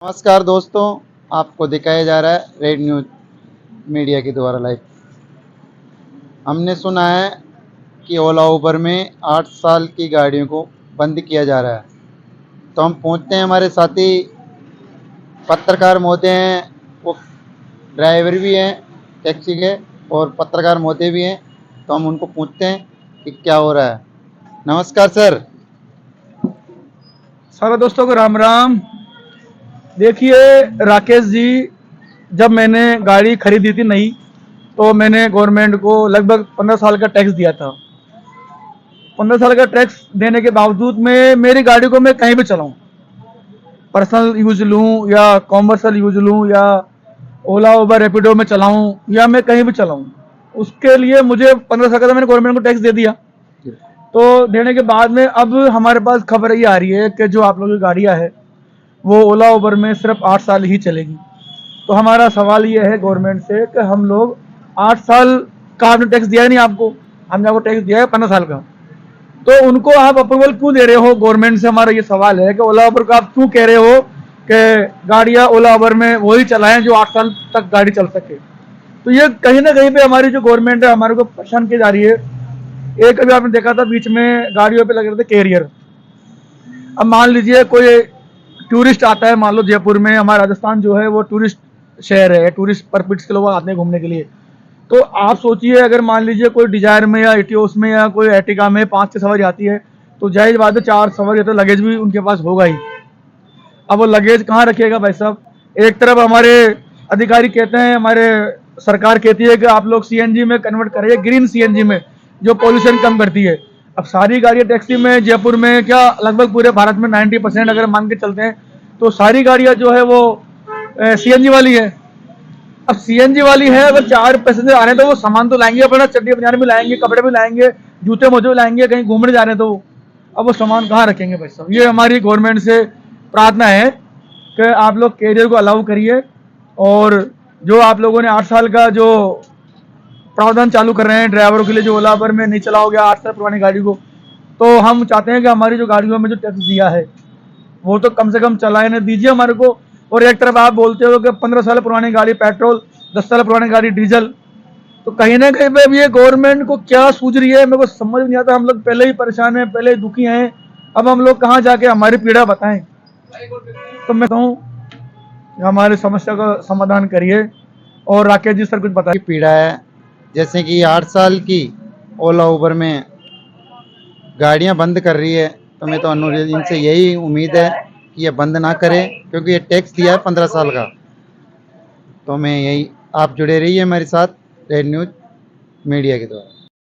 नमस्कार दोस्तों, आपको दिखाया जा रहा है रेड न्यूज मीडिया के द्वारा लाइव। हमने सुना है कि ओला उबर में 8 साल की गाड़ियों को बंद किया जा रहा है, तो हम पूछते हैं, हमारे साथी पत्रकार महोदय हैं, वो ड्राइवर भी हैं टैक्सी के और पत्रकार महोदय भी हैं, तो हम उनको पूछते हैं कि क्या हो रहा है। नमस्कार सर। सारे दोस्तों को राम राम। देखिए राकेश जी, जब मैंने गाड़ी खरीदी थी नई, तो मैंने गवर्नमेंट को लगभग 15 साल का टैक्स दिया था। 15 साल का टैक्स देने के बावजूद में मेरी गाड़ी को मैं कहीं भी चलाऊं, पर्सनल यूज लूं या कॉमर्शियल यूज लूं या ओला उबर रैपिडो में चलाऊं या मैं कहीं भी चलाऊं, उसके लिए मुझे 15 साल का मैंने गवर्नमेंट को टैक्स दे दिया। तो देने के बाद में अब हमारे पास खबर ये आ रही है कि जो आप लोगों की गाड़ियां है वो ओला उबर में सिर्फ 8 साल ही चलेगी। तो हमारा सवाल ये है गवर्नमेंट से कि हम लोग 8 साल का आपने टैक्स दिया ही नहीं, हमने आपको टैक्स दिया है 15 साल का, तो उनको आप अप्रूवल क्यों दे रहे हो? गवर्नमेंट से हमारा ये सवाल है कि ओला उबर को आप क्यों कह रहे हो कि गाड़ियां ओला उबर में वही चलाएं जो 8 साल तक गाड़ी चल सके? तो ये कहीं ना कहीं पे हमारी जो गवर्नमेंट है हमारे को परेशान की जा रही है। एक अभी आपने देखा था बीच में गाड़ियों पे लग रहे थे कैरियर। अब मान लीजिए कोई टूरिस्ट आता है, मान लो जयपुर में, हमारा राजस्थान जो है वो टूरिस्ट शहर है, टूरिस्ट परमिट्स के लोग आते हैं घूमने के लिए। तो आप सोचिए अगर मान लीजिए कोई डिजायर में या इटियोस में या कोई एर्टिगा में 5-6 सवारी आती है, तो जाहिर बात है 4 सवारी तो लगेज भी उनके पास होगा ही। अब वो लगेज कहाँ रखिएगा भाई साहब? एक तरफ हमारे अधिकारी कहते हैं, हमारे सरकार कहती है कि आप लोग सीएनजी में कन्वर्ट करिए, ग्रीन सीएनजी में, जो पोल्यूशन कम करती है। अब सारी गाड़ियां टैक्सी में जयपुर में क्या लगभग पूरे भारत में 90% अगर मान के चलते हैं तो सारी गाड़ियां जो है वो सीएनजी वाली है। अब सीएनजी वाली है, अगर 4 पैसेंजर आ रहे हैं तो वो सामान तो लाएंगे अपना, चटनी बजाने भी लाएंगे, कपड़े भी लाएंगे, जूते मोजे भी लाएंगे, कहीं घूमने जा रहे हैं तो अब वो सामान कहाँ रखेंगे भाई साहब? ये हमारी गवर्नमेंट से प्रार्थना है कि आप लोग कैरियर को अलाउ करिए, और जो आप लोगों ने 8 साल का जो प्रावधान चालू कर रहे हैं ड्राइवरों के लिए, जो ओला उबर में नहीं चलाओगे 8 साल पुरानी गाड़ी को, तो हम चाहते हैं कि हमारी जो गाड़ियों में जो टैक्स दिया है वो तो कम से कम चलाए ना दीजिए हमारे को। और एक तरफ आप बोलते हो कि 15 साल पुरानी गाड़ी पेट्रोल, 10 साल पुरानी गाड़ी डीजल, तो कहीं ना कहीं पे ये गवर्नमेंट को क्या सूझ रही है मेरे को समझ नहीं आता। हम लोग पहले ही परेशान हैं, पहले ही दुखी हैं, अब हम लोग कहाँ जाके हमारी पीड़ा बताएं? तो मैं कहूँ हमारी समस्या का समाधान करिए। और राकेश जी सर कुछ बताइए। पीड़ा है, जैसे कि 8 साल की ओला उबर में गाड़ियां बंद कर रही है, तो मैं तो अनुरोध इनसे यही उम्मीद है कि ये बंद ना करें, क्योंकि ये टैक्स दिया है 15 साल का। तो मैं यही, आप जुड़े रहिए हमारे साथ रेड न्यूज मीडिया के द्वारा।